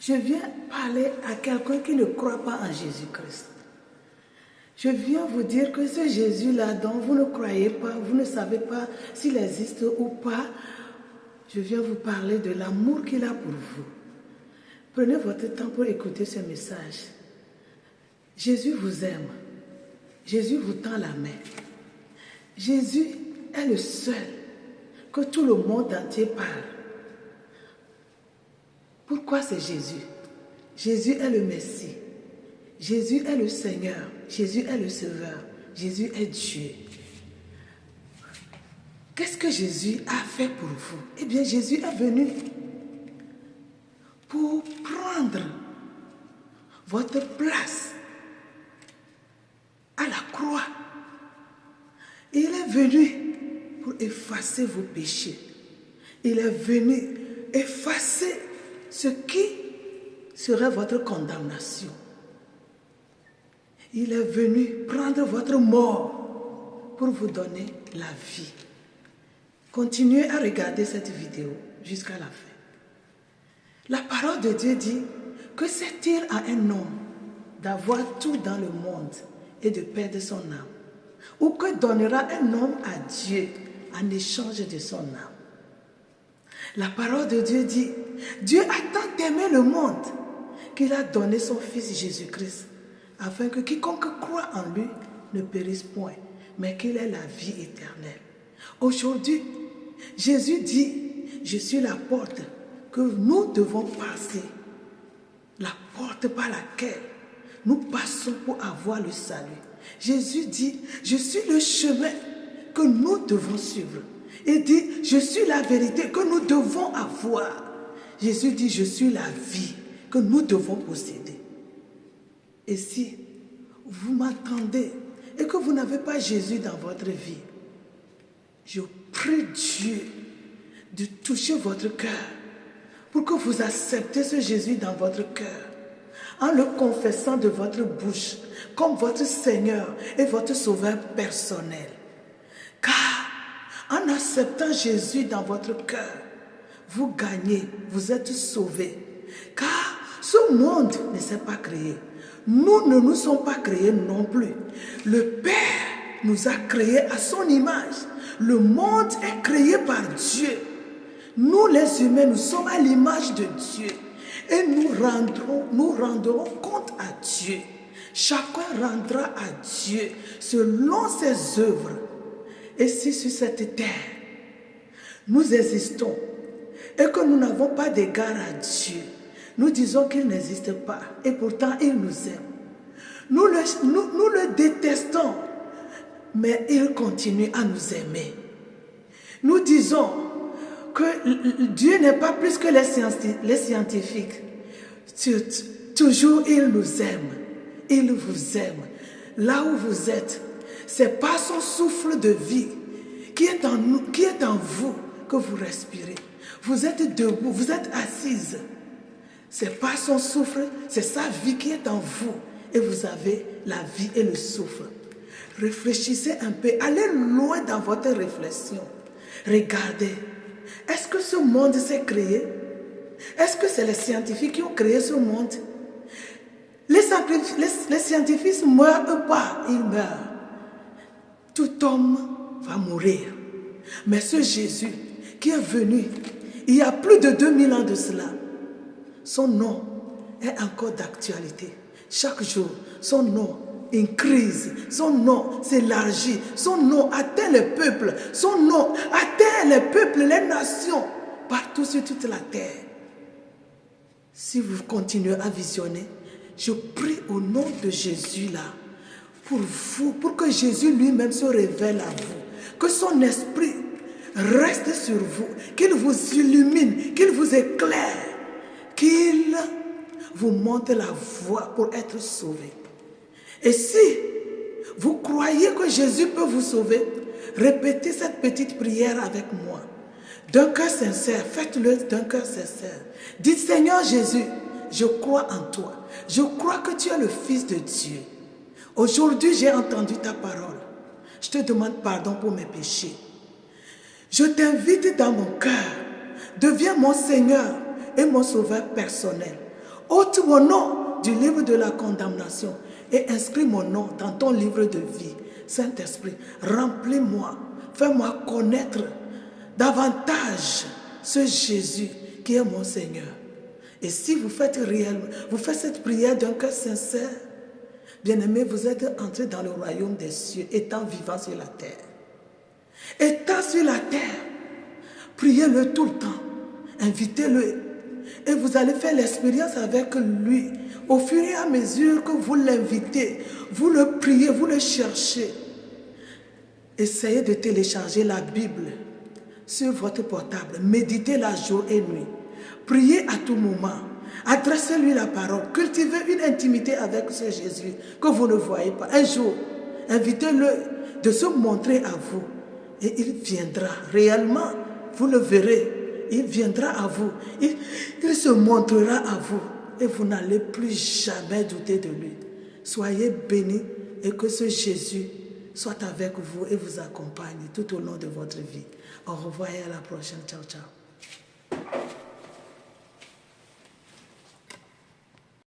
Je viens parler à quelqu'un qui ne croit pas en Jésus-Christ. Je viens vous dire que ce Jésus-là dont vous ne croyez pas, vous ne savez pas s'il existe ou pas, je viens vous parler de l'amour qu'il a pour vous. Prenez votre temps pour écouter ce message. Jésus vous aime. Jésus vous tend la main. Jésus est le seul que tout le monde entier parle. Pourquoi c'est Jésus? Jésus est le Messie. Jésus est le Seigneur. Jésus est le Sauveur. Jésus est Dieu. Qu'est-ce que Jésus a fait pour vous? Eh bien, Jésus est venu pour prendre votre place à la croix. Il est venu pour effacer vos péchés. Il est venu effacer ce qui serait votre condamnation. Il est venu prendre votre mort pour vous donner la vie. Continuez à regarder cette vidéo jusqu'à la fin. La parole de Dieu dit que c'est-il à un homme d'avoir tout dans le monde et de perdre son âme? Ou que donnera un homme à Dieu en échange de son âme? La parole de Dieu dit, Dieu a tant aimé le monde qu'il a donné son Fils Jésus-Christ afin que quiconque croit en lui ne périsse point, mais qu'il ait la vie éternelle. Aujourd'hui, Jésus dit, je suis la porte que nous devons passer, la porte par laquelle nous passons pour avoir le salut. Jésus dit, je suis le chemin que nous devons suivre. Il dit, je suis la vérité que nous devons avoir. Jésus dit, je suis la vie que nous devons posséder. Et si vous m'entendez et que vous n'avez pas Jésus dans votre vie, je prie Dieu de toucher votre cœur pour que vous acceptez ce Jésus dans votre cœur en le confessant de votre bouche comme votre Seigneur et votre Sauveur personnel. Car en acceptant Jésus dans votre cœur, vous gagnez, vous êtes sauvés. Car ce monde ne s'est pas créé. Nous ne nous sommes pas créés non plus. Le Père nous a créés à son image. Le monde est créé par Dieu. Nous les humains, nous sommes à l'image de Dieu. Et nous rendrons compte à Dieu. Chacun rendra à Dieu selon ses œuvres. Et si sur cette terre, nous existons et que nous n'avons pas d'égard à Dieu, nous disons qu'il n'existe pas et pourtant il nous aime. Nous le détestons, mais il continue à nous aimer. Nous disons que Dieu n'est pas plus que les scientifiques. Toujours il nous aime, il vous aime. Là où vous êtes, c'est par son souffle de vie qui est en nous, qui est en vous que vous respirez. Vous êtes debout, vous êtes assise. C'est par son souffle, c'est sa vie qui est en vous. Et vous avez la vie et le souffle. Réfléchissez un peu, allez loin dans votre réflexion. Regardez, est-ce que ce monde s'est créé? Est-ce que c'est les scientifiques qui ont créé ce monde? Les scientifiques ne meurent pas, ils meurent. Tout homme va mourir. Mais ce Jésus qui est venu il y a plus de 2000 ans de cela, son nom est encore d'actualité. Chaque jour, son nom increase, son nom s'élargit, son nom atteint les peuples, son nom atteint les peuples, les nations, partout sur toute la terre. Si vous continuez à visionner, je prie au nom de Jésus là, pour vous, pour que Jésus lui-même se révèle à vous, que son esprit reste sur vous, qu'il vous illumine, qu'il vous éclaire, qu'il vous montre la voie pour être sauvé. Et si vous croyez que Jésus peut vous sauver, répétez cette petite prière avec moi. D'un cœur sincère, faites-le d'un cœur sincère. Dites, Seigneur Jésus, je crois en toi. Je crois que tu es le Fils de Dieu. Aujourd'hui, j'ai entendu ta parole. Je te demande pardon pour mes péchés. Je t'invite dans mon cœur. Deviens mon Seigneur et mon Sauveur personnel. ôte mon nom du livre de la condamnation et inscris mon nom dans ton livre de vie. Saint-Esprit, remplis-moi, fais-moi connaître davantage ce Jésus qui est mon Seigneur. Et si vous faites cette prière d'un cœur sincère, bien-aimés, vous êtes entrés dans le royaume des cieux, étant vivant sur la terre. Étant sur la terre, priez-le tout le temps, invitez-le. Et vous allez faire l'expérience avec lui. Au fur et à mesure que vous l'invitez, vous le priez, vous le cherchez. Essayez de télécharger la Bible sur votre portable. Méditez-la jour et nuit. Priez à tout moment. Adressez-lui la parole. Cultivez une intimité avec ce Jésus que vous ne voyez pas. Un jour, invitez-le de se montrer à vous. Et il viendra réellement. Vous le verrez. Il viendra à vous. Il se montrera à vous. Et vous n'allez plus jamais douter de lui. Soyez bénis et que ce Jésus soit avec vous et vous accompagne tout au long de votre vie. Au revoir et à la prochaine. Ciao, ciao.